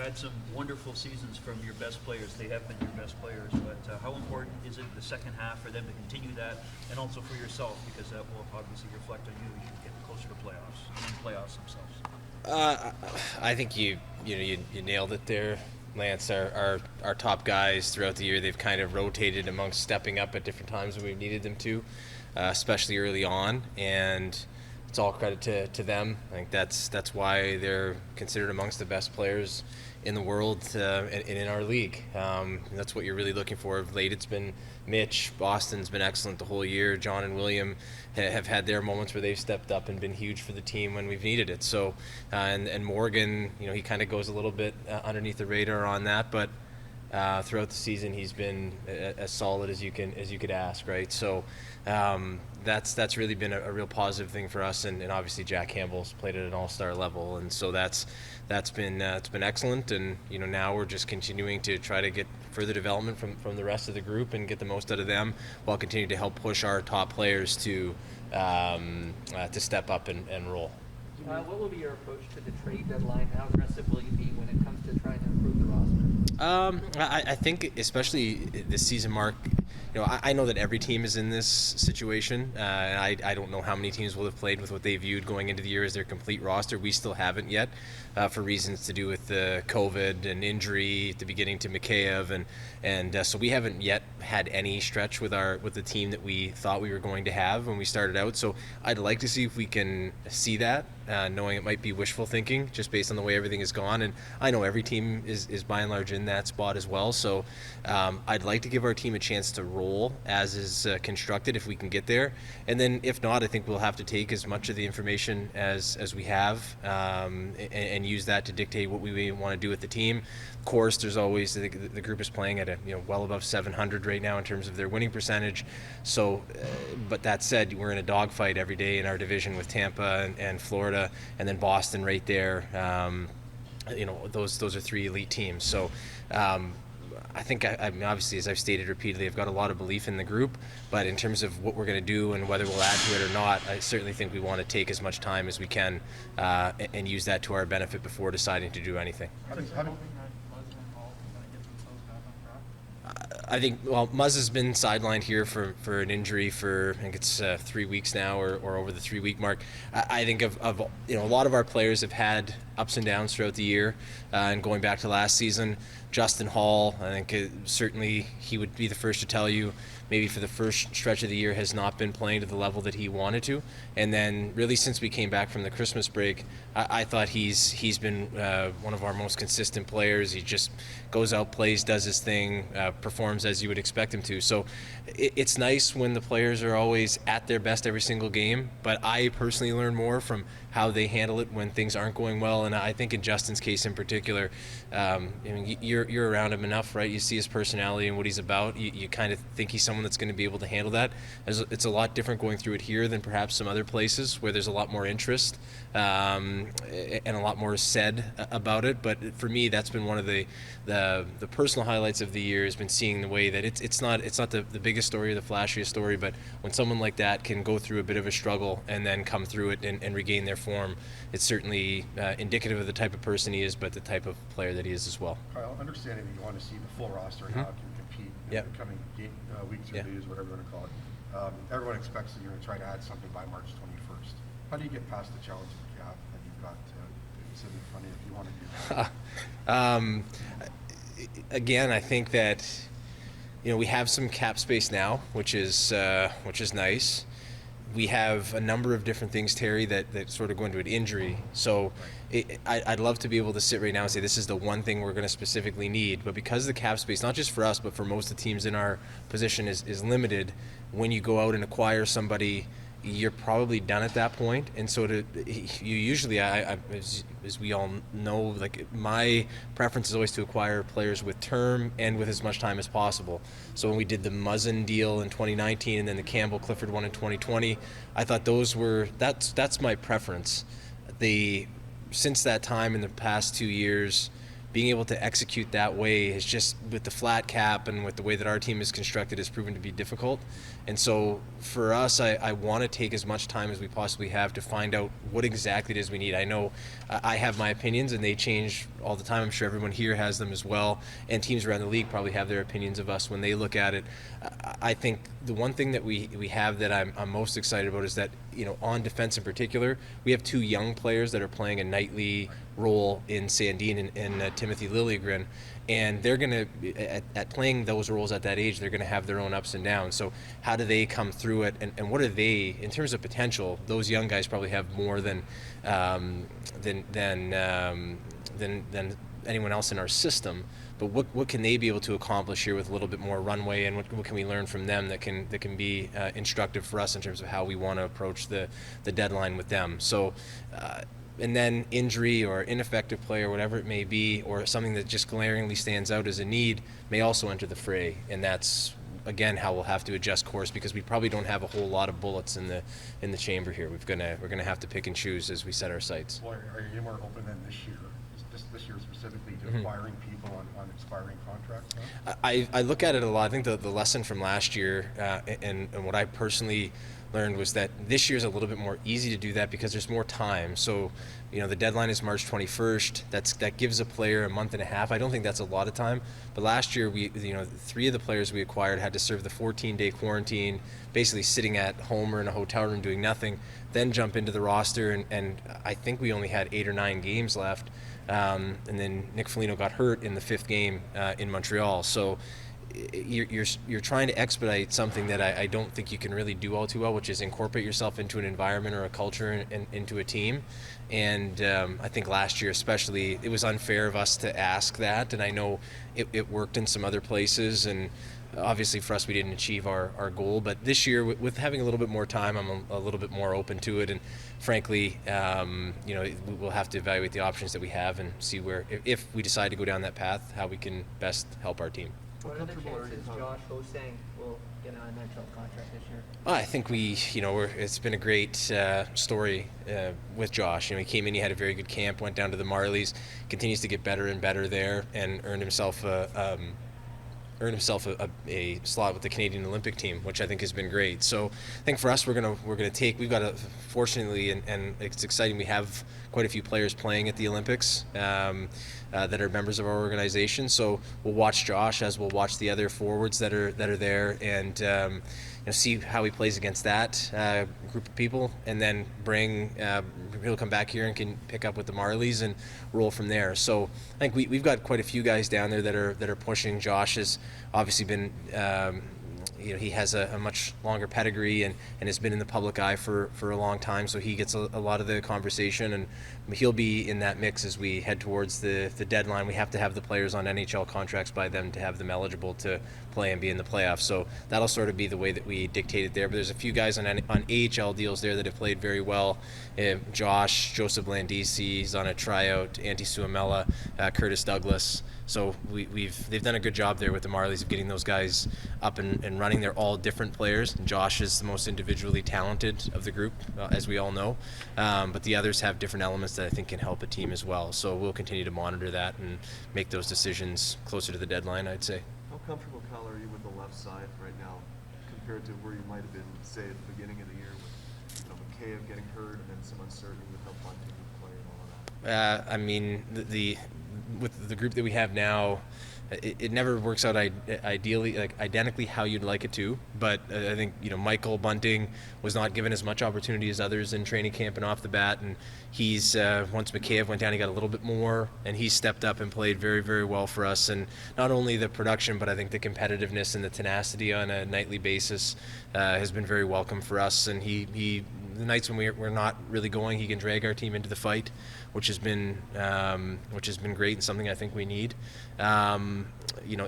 had some wonderful seasons from your best players. They have been your best players, but how important is it the second half for them to continue that, and also for yourself, because that will obviously reflect on you as you get closer to playoffs and playoffs themselves? I think you nailed it there, Lance. Our top guys throughout the year, they've kind of rotated amongst stepping up at different times when we've needed them to, especially early on, and it's all credit to them. I think that's why they're considered amongst the best players in the world and in our league. That's what you're really looking for. Of late, it's been Mitch. Boston's been excellent the whole year. John and William have had their moments where they've stepped up and been huge for the team when we've needed it. So, and Morgan, he kind of goes a little bit underneath the radar on that, but throughout the season he's been as solid as you could ask, right? So that's really been a real positive thing for us, and obviously Jack Campbell's played at an all-star level, and so that's been it's been excellent. And now we're just continuing to try to get further development from the rest of the group and get the most out of them, while continuing to help push our top players to step up and roll. What will be your approach to the trade deadline? How aggressive will you be when it comes to trying to improve the roster? I think especially this season, Mark, I know that every team is in this situation, and I don't know how many teams will have played with what they viewed going into the year as their complete roster. We still haven't yet, for reasons to do with the COVID and injury at the beginning to Mikheyev, and so we haven't yet had any stretch with the team that we thought we were going to have when we started out. So I'd like to see if we can see that, knowing it might be wishful thinking just based on the way everything has gone. And I know every team is by and large in that spot as well. So I'd like to give our team a chance to roll as is constructed if we can get there. And then if not, I think we'll have to take as much of the information as we have and use that to dictate what we want to do with the team. Of course, there's always the group is playing at well above 700 right now in terms of their winning percentage. So, but that said, we're in a dogfight every day in our division with Tampa and Florida, and then Boston right there. Those are three elite teams. So I think, I mean, obviously, as I've stated repeatedly, I've got a lot of belief in the group, but in terms of what we're going to do and whether we'll add to it or not, I certainly think we want to take as much time as we can and use that to our benefit before deciding to do anything. I think, well, Muzz has been sidelined here for an injury for, I think it's 3 weeks now or over the 3-week mark. I think of a lot of our players have had ups and downs throughout the year, and going back to last season, Justin Hall, I think certainly he would be the first to tell you, maybe for the first stretch of the year has not been playing to the level that he wanted to. And then really since we came back from the Christmas break, I thought he's been one of our most consistent players. He just goes out, plays, does his thing, performs as you would expect him to. So it's nice when the players are always at their best every single game, but I personally learn more from how they handle it when things aren't going well. And I think in Justin's case in particular, you're around him enough, right? You see his personality and what he's about. You kind of think he's someone that's going to be able to handle that. It's a lot different going through it here than perhaps some other places where there's a lot more interest and a lot more said about it. But for me, that's been one of the personal highlights of the year, has been seeing the way that it's not the biggest story or the flashiest story, but when someone like that can go through a bit of a struggle and then come through it and regain their form, it's certainly indicative of the type of person he is, but the type of player that he is as well. Kyle, understanding that you want to see the full roster and how it can compete in the coming weeks or days, whatever you want to call it. Everyone expects that you're going to try to add something by March 21st. How do you get past the challenge of the cap that you've got sitting in front of you if you want to do that? Again, I think that we have some cap space now, which is nice. We have a number of different things, Terry, that sort of go into an injury. So I'd love to be able to sit right now and say this is the one thing we're going to specifically need. But because the cap space, not just for us, but for most of the teams in our position is limited, when you go out and acquire somebody, you're probably done at that point. And so you usually, as we all know, like my preference is always to acquire players with term and with as much time as possible. So when we did the Muzzin deal in 2019 and then the Campbell-Clifford one in 2020, I thought that's my preference. Since that time in the past 2 years, being able to execute that way is just, with the flat cap and with the way that our team is constructed, has proven to be difficult. And so for us, I want to take as much time as we possibly have to find out what exactly it is we need. I know I have my opinions, and they change all the time. I'm sure everyone here has them as well, and teams around the league probably have their opinions of us when they look at it. I think the one thing that we have that I'm most excited about is that, on defense in particular, we have two young players that are playing a nightly role in Sandine and Timothy Liljegren, and they're going to, at playing those roles at that age, they're going to have their own ups and downs. So how do they come through it, and what are they, in terms of potential? Those young guys probably have more than anyone else in our system. But what can they be able to accomplish here with a little bit more runway, and what can we learn from them that can be instructive for us in terms of how we want to approach the deadline with them? So, and then injury or ineffective play or whatever it may be, or something that just glaringly stands out as a need, may also enter the fray, and that's again how we'll have to adjust course, because we probably don't have a whole lot of bullets in the chamber here. We're gonna have to pick and choose as we set our sights. Well, are you more open than this year? This year specifically to acquiring people on expiring contracts? Huh? I look at it a lot. I think the lesson from last year and what I personally learned was that this year is a little bit more easy to do that because there's more time. So, the deadline is March 21st. That gives a player a month and a half. I don't think that's a lot of time. But last year, three of the players we acquired had to serve the 14-day quarantine, basically sitting at home or in a hotel room doing nothing, then jump into the roster. And I think we only had 8 or 9 games left. And then Nick Foligno got hurt in the 5th game in Montreal. So you're trying to expedite something that I don't think you can really do all too well, which is incorporate yourself into an environment or a culture and into a team. And I think last year especially, it was unfair of us to ask that, and I know it worked in some other places, and obviously for us we didn't achieve our goal. But this year, with having a little bit more time, I'm a little bit more open to it, and frankly, we'll have to evaluate the options that we have and see where, if we decide to go down that path, how we can best help our team. What are the chances Josh Hosang will get an NHL contract this year? I think it's been a great story with Josh. He came in, he had a very good camp, went down to the Marlies, continues to get better and better there, and earned himself a slot with the Canadian Olympic team, which I think has been great. So I think for us, we've got fortunately, and it's exciting, we have quite a few players playing at the Olympics that are members of our organization. So we'll watch Josh as we'll watch the other forwards that are there, and see how he plays against that group of people, and then he'll come back here and can pick up with the Marlies and roll from there. So I think we've got quite a few guys down there that are pushing. Josh has obviously been he has a much longer pedigree and has been in the public eye for a long time, so he gets a lot of the conversation, and he'll be in that mix as we head towards the deadline. We have to have the players on NHL contracts by then to have them eligible to play and be in the playoffs, so that'll sort of be the way that we dictate it there. But there's a few guys on AHL deals there that have played very well. Josh, Joseph Landisi, he's on a tryout, Antti Suomela, Curtis Douglas. So they've done a good job there with the Marlies of getting those guys up and running. They're all different players. Josh is the most individually talented of the group, as we all know. But the others have different elements that I think can help a team as well. So we'll continue to monitor that and make those decisions closer to the deadline, I'd say. How comfortable, Kyle, are you with the left side right now compared to where you might have been, say, at the beginning of the year with McKayev getting hurt and then some uncertainty with how Bunting would play and all of that? With the group that we have now, it never works out ideally, identically how you'd like it to. But I think Michael Bunting was not given as much opportunity as others in training camp and off the bat, and he's once McKayev went down, he got a little bit more, and he stepped up and played very, very well for us. And not only the production, but I think the competitiveness and the tenacity on a nightly basis has been very welcome for us. And he the nights when we're not really going, he can drag our team into the fight, which has been great and something I think we need.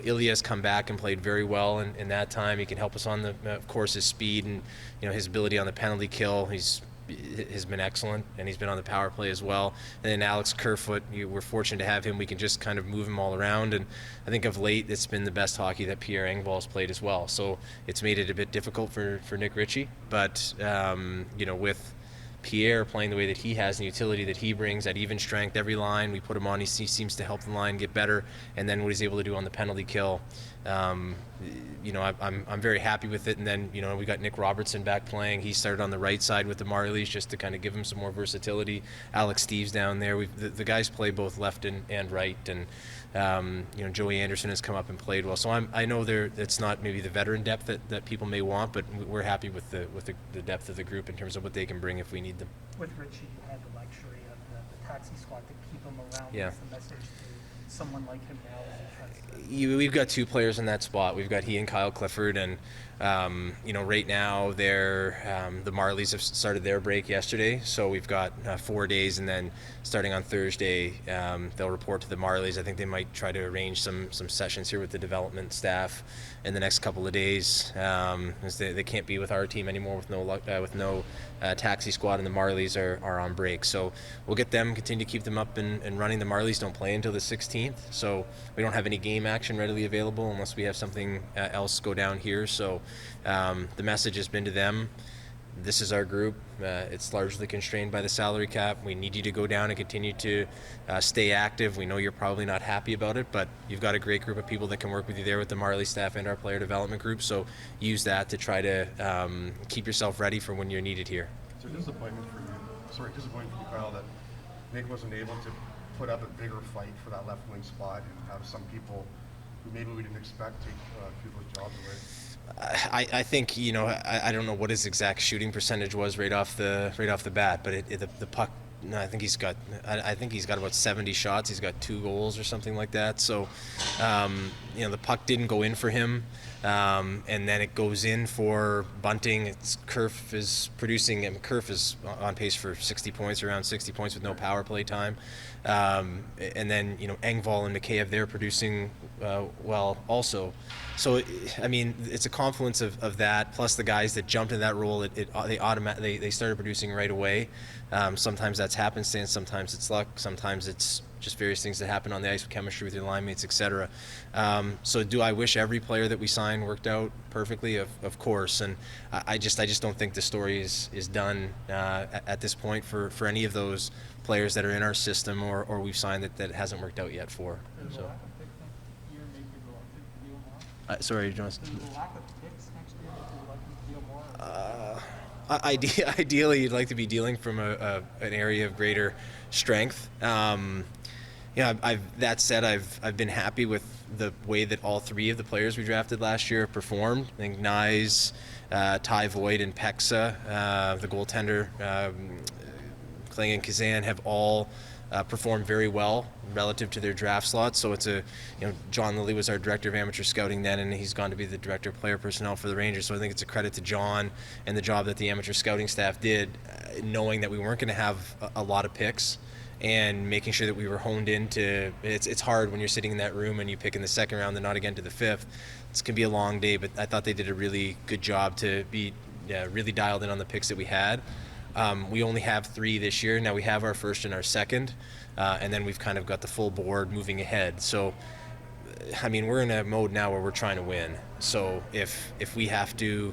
Ilya's come back and played very well in that time. He can help us on of course, his speed and his ability on the penalty kill. Has been excellent, and he's been on the power play as well. And then Alex Kerfoot, we're fortunate to have him. We can just kind of move him all around, and I think of late it's been the best hockey that Pierre Engvall's played as well. So it's made it a bit difficult for Nick Ritchie, but with Pierre playing the way that he has and the utility that he brings at even strength, every line we put him on, he seems to help the line get better. And then what he's able to do on the penalty kill, you know, I'm very happy with it. And then, you know, we got Nick Robertson back playing. He started on the right side with the Marlies just to kind of give him some more versatility. Alex Steves down there. The guys play both left and right. And, you know, Joey Anderson has come up and played well. So I know it's not maybe the veteran depth that people may want, but we're happy with the depth of the group in terms of what they can bring if we need them. With Richie, you had the luxury of the taxi squad to keep him around. Yeah. What's the message to someone like him now as he tries to... We've got two players in that spot. We've got he and Kyle Clifford, and you know, right now the Marlies have started their break yesterday, so we've got 4 days, and then starting on Thursday they'll report to the Marlies. I think they might try to arrange some sessions here with the development staff in the next couple of days, as they can't be with our team anymore with no taxi squad, and the Marlies are on break. So we'll get them, continue to keep them up and running. The Marlies don't play until the 16th, so we don't have any game action readily available unless we have something else go down here. So the message has been to them, this is our group. It's largely constrained by the salary cap. We need you to go down and continue to stay active. We know you're probably not happy about it, but you've got a great group of people that can work with you there with the Marley staff and our player development group. So use that to try to keep yourself ready for when you're needed here. It's a disappointment for you. Disappointment for you, Kyle, that Nick wasn't able to put up a bigger fight for that left wing spot and have some people who maybe we didn't expect take people's jobs away. I think, you know, I don't know what his exact shooting percentage was right off the bat, but the puck, no, I think he's got about 70 shots. He's got 2 goals or something like that. So, you know, the puck didn't go in for him, and then it goes in for Bunting. Kerf is producing, and Kerf is on pace for 60 points, around 60 points with no power play time. And then, you know, Engvall and McKayev, they're producing well also. So, I mean, it's a confluence of that, plus the guys that jumped in that role. They started producing right away. Sometimes that's happenstance, sometimes it's luck, sometimes it's just various things that happen on the ice with chemistry with your line mates, etc. So do I wish every player that we signed worked out perfectly? Of course. And I just don't think the story is done at this point for any of those players that are in our system or we've signed that hasn't worked out yet for. So. Sorry, Johnson. Ideally, you'd like to be dealing from an area of greater strength. Yeah, that said, I've been happy with the way that all 3 of the players we drafted last year performed. I think Nyes, Ty Voigt, and Peksa, the goaltender, Kling and Kazan, have all performed very well relative to their draft slots. So John Lilly was our director of amateur scouting then, and he's gone to be the director of player personnel for the Rangers. So I think it's a credit to John and the job that the amateur scouting staff did, knowing that we weren't going to have a lot of picks and making sure that we were honed into. It's hard when you're sitting in that room and you pick in the 2nd round and not again to the 5th. It's going to be a long day, but I thought they did a really good job to be really dialed in on the picks that we had. We only have 3 this year. Now we have our 1st and our 2nd, and then we've kind of got the full board moving ahead. So, I mean, we're in a mode now where we're trying to win. So if we have to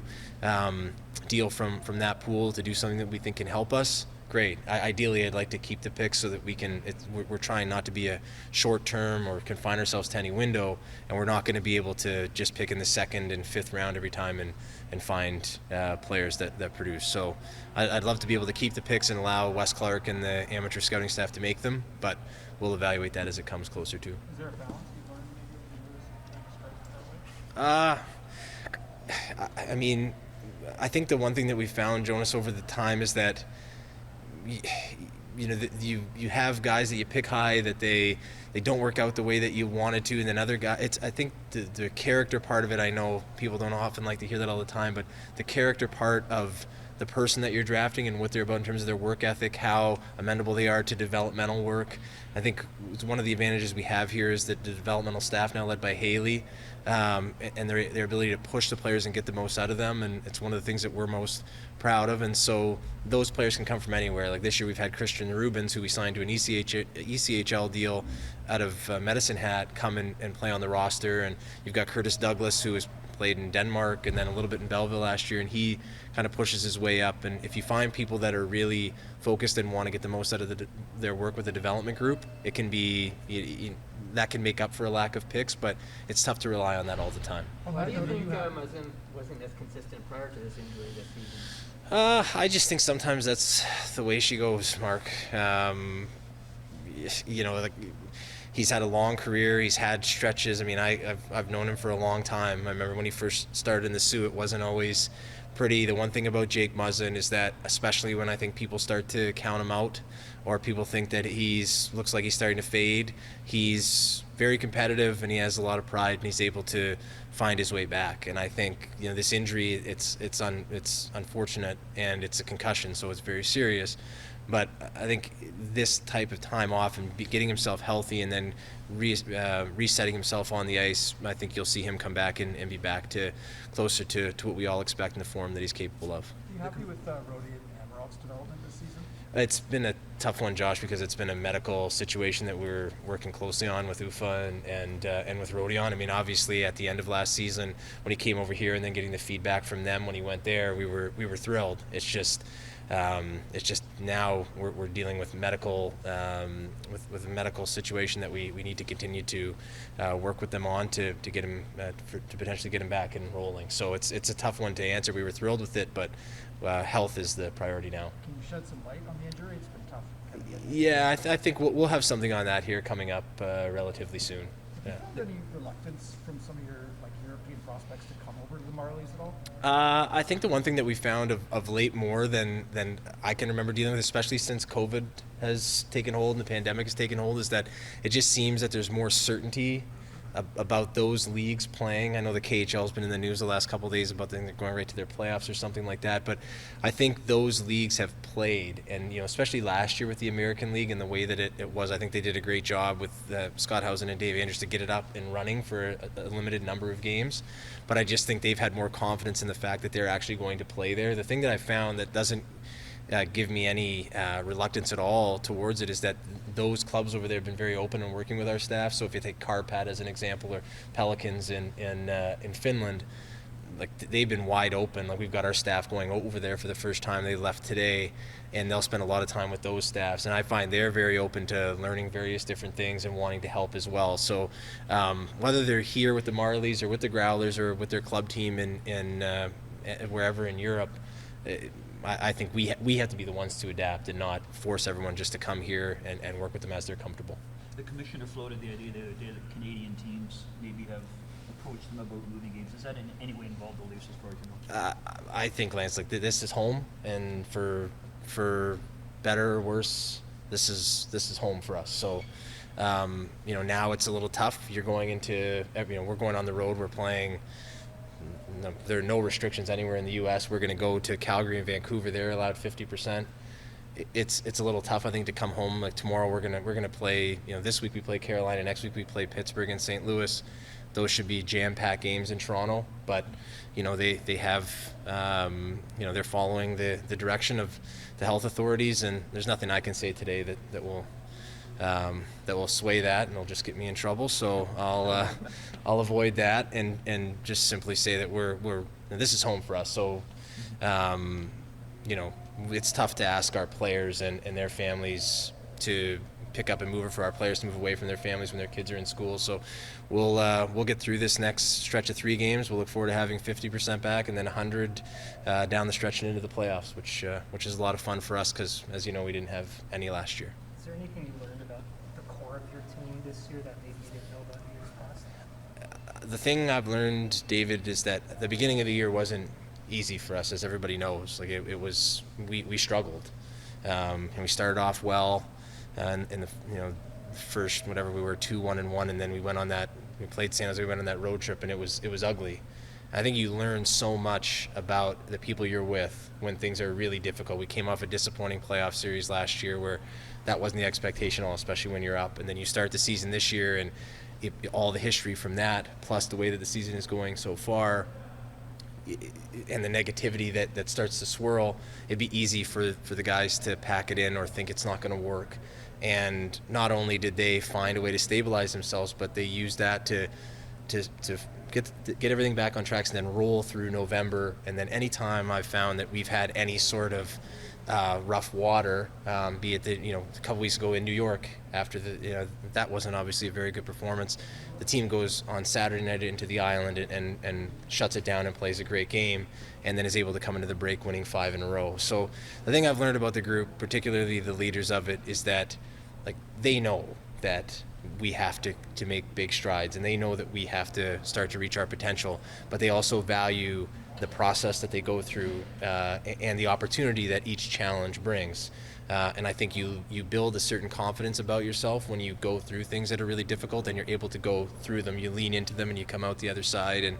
deal from that pool to do something that we think can help us, great. Ideally, I'd like to keep the picks so that we can. We're trying not to be a short term or confine ourselves to any window, and we're not going to be able to just pick in the 2nd and 5th round every time and find players that produce. So I'd love to be able to keep the picks and allow Wes Clark and the amateur scouting staff to make them, but we'll evaluate that as it comes closer to. Is there a balance you've learned maybe with the I mean, I think the one thing that we found, Jonas, over the time is that you have guys that you pick high that they don't work out the way that you wanted to, and then other guys. I think the character part of it. I know people don't often like to hear that all the time, but the character part of the person that you're drafting and what they're about in terms of their work ethic, how amenable they are to developmental work. I think one of the advantages we have here is that the developmental staff, now led by Haley, and their ability to push the players and get the most out of them, and it's one of the things that we're most proud of. And so those players can come from anywhere. Like this year we've had Christian Rubens, who we signed to an ECHL deal out of Medicine Hat, come and play on the roster, and you've got Curtis Douglas, who has played in Denmark and then a little bit in Belleville last year, and he kind of pushes his way up. And if you find people that are really focused and want to get the most out of their work with the development group, it can be that can make up for a lack of picks, but it's tough to rely on that all the time. Why do you think wasn't as consistent prior to this injury this season? I just think sometimes that's the way she goes, Mark. He's had a long career. He's had stretches. I mean, I've known him for a long time. I remember when he first started in the Sioux, it wasn't always pretty. The one thing about Jake Muzzin is that, especially when I think people start to count him out, or people think that looks like he's starting to fade, he's very competitive and he has a lot of pride and he's able to find his way back. And I think this injury, it's unfortunate and it's a concussion, so it's very serious. But I think this type of time off and getting himself healthy and then resetting himself on the ice, I think you'll see him come back and be back to closer to what we all expect in the form that he's capable of. Are you happy with Rhodey and Amarov's development this season? It's been a tough one, Josh, because it's been a medical situation that we're working closely on with UFA and with Rodion. I mean, obviously, at the end of last season, when he came over here and then getting the feedback from them when he went there, we were thrilled. It's just now we're dealing with medical with a medical situation that we need to continue to work with them on to get him to potentially get him back and rolling. So it's a tough one to answer. We were thrilled with it, but health is the priority now. Can you shed some light on the injury? It's been tough. Yeah, I think we'll have something on that here coming up relatively soon. Have you found any reluctance from some of your European prospects to come over to the Marlies at all? I think the one thing that we found of late more than I can remember dealing with, especially since COVID has taken hold and the pandemic has taken hold, is that it just seems that there's more certainty about those leagues playing. I know the KHL has been in the news the last couple of days about them going right to their playoffs or something like that, but I think those leagues have played, and especially last year with the American League and the way that it was, I think they did a great job with Scott Housen and Dave Andrews to get it up and running for a limited number of games. But I just think they've had more confidence in the fact that they're actually going to play there. The thing that I found that doesn't give me any reluctance at all towards it is that those clubs over there have been very open and working with our staff. So if you take Karpat as an example, or Pelicans in Finland, like they've been wide open. Like we've got our staff going over there for the first time. They left today, and they'll spend a lot of time with those staffs. And I find they're very open to learning various different things and wanting to help as well. So whether they're here with the Marlies or with the Growlers or with their club team in wherever in Europe, I think we have to be the ones to adapt and not force everyone just to come here and work with them as they're comfortable. The commissioner floated the idea the other day that Canadian teams maybe have approached them about moving games. Is that in any way involved the Leafs as far as you know? I think, Lance, like this is home, and for better or worse, this is home for us. So now it's a little tough. You're going into we're going on the road. We're playing. There are no restrictions anywhere in the U.S. We're going to go to Calgary and Vancouver. They're allowed 50%. It's a little tough, I think, to come home. Like tomorrow, we're gonna play. This week we play Carolina. Next week we play Pittsburgh and St. Louis. Those should be jam-packed games in Toronto. But they have they're following the direction of the health authorities, and there's nothing I can say today that will sway that, and it'll just get me in trouble. So I'll avoid that and just simply say that this is home for us. So it's tough to ask our players and their families to pick up and move, or for our players to move away from their families when their kids are in school. So we'll get through this next stretch of 3 games. We'll look forward to having 50% back and then 100 down the stretch and into the playoffs, which is a lot of fun for us because, as you know, we didn't have any last year. Is there anything you learned about the core of your team this year that maybe you didn't know about years past? The thing I've learned, David, is that the beginning of the year wasn't easy for us, as everybody knows. Like it was, we struggled, and we started off well, and in the first whatever we were 2-1-1, and then we played San Jose. We went on that road trip, and it was ugly. I think you learn so much about the people you're with when things are really difficult. We came off a disappointing playoff series last year where that wasn't the expectation at all, especially when you're up, and then you start the season this year and all the history from that, plus the way that the season is going so far, and the negativity that starts to swirl, it'd be easy for the guys to pack it in or think it's not going to work. And not only did they find a way to stabilize themselves, but they used that to to get everything back on tracks and then roll through November. And then anytime I've found that we've had any sort of rough water, be it a couple weeks ago in New York after that wasn't obviously a very good performance. The team goes on Saturday night into the island and shuts it down and plays a great game, and then is able to come into the break winning 5 in a row. So the thing I've learned about the group, particularly the leaders of it, is that they know that we have to make big strides, and they know that we have to start to reach our potential, but they also value the process that they go through and the opportunity that each challenge brings. And I think you build a certain confidence about yourself when you go through things that are really difficult and you're able to go through them. You lean into them and you come out the other side. And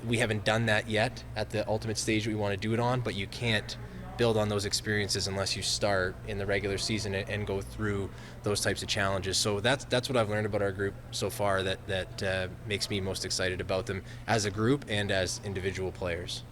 we haven't done that yet at the ultimate stage that we want to do it on, but you can't build on those experiences unless you start in the regular season and go through those types of challenges. So that's what I've learned about our group so far that makes me most excited about them as a group and as individual players.